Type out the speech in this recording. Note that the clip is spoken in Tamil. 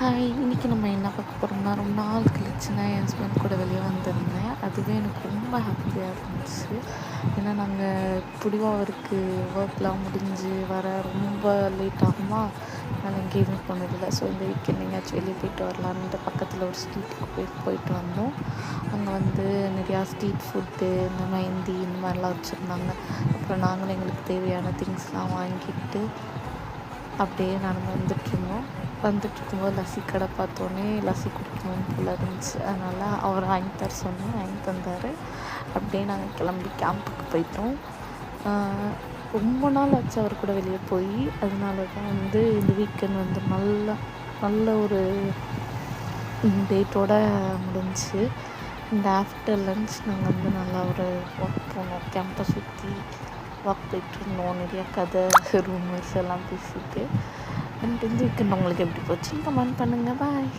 ஹாய், இன்றைக்கி நம்ம என்ன பார்க்க போகிறோம்னா, ரொம்ப நாள் கழிச்சு நான் என் ஹஸ்பண்ட் கூட வெளியே வந்திருந்தேன். அதுவே எனக்கு ரொம்ப ஹாப்பியாக இருந்துச்சு. ஏன்னா நாங்கள் இப்படியும் அவருக்கு ஒர்க்லாம் முடிஞ்சு வர ரொம்ப லேட் ஆகுமா, அதனால் எங்கேயுமே போனதில்லை. ஸோ இந்த வீக்கெண்ட் எங்கேயாச்சும் வெளியே போயிட்டு வரலான்ட்டு பக்கத்தில் ஒரு ஸ்ட்ரீட்டுக்கு போயிட்டு வந்தோம். அங்கே வந்து நிறையா ஸ்ட்ரீட் ஃபுட்டு, இந்த மெஹந்தி இந்த மாதிரிலாம் வச்சுருந்தாங்க. அப்புறம் நாங்களும் எங்களுக்கு தேவையான திங்ஸ்லாம் வாங்கிட்டு அப்படியே நடந்து வந்துட்டுருக்கும்போது லஸ்ஸி கடை பார்த்தோன்னே லஸ்ஸி குடிக்கணும்னு போல் இருந்துச்சு. அதனால் அவர் வாங்கி தர சொன்னேன், வாங்கி தந்தார். அப்படியே நாங்கள் கிளம்பி கேம்புக்கு போயிட்டோம். ரொம்ப நாள் ஆச்சு அவர் கூட வெளியே போய். அதனால தான் வந்து இந்த வீக்கெண்ட் வந்து நல்ல ஒரு டேட்டோடு முடிஞ்சிச்சு. இந்த ஆஃப்டர் லன்ச் நாங்கள் வந்து நல்லா ஒரு வாக் போனோம். கேம்பை சுற்றி வாக் போயிட்டுருந்தோம். நிறையா கதை ரூமர்ஸ் எல்லாம் பேசிட்டு. அண்ட் இந்த வீக்கெண்ட் உங்களுக்கு எப்படி போச்சுன்னு கமெண்ட் பண்ணுங்கள். பாய்.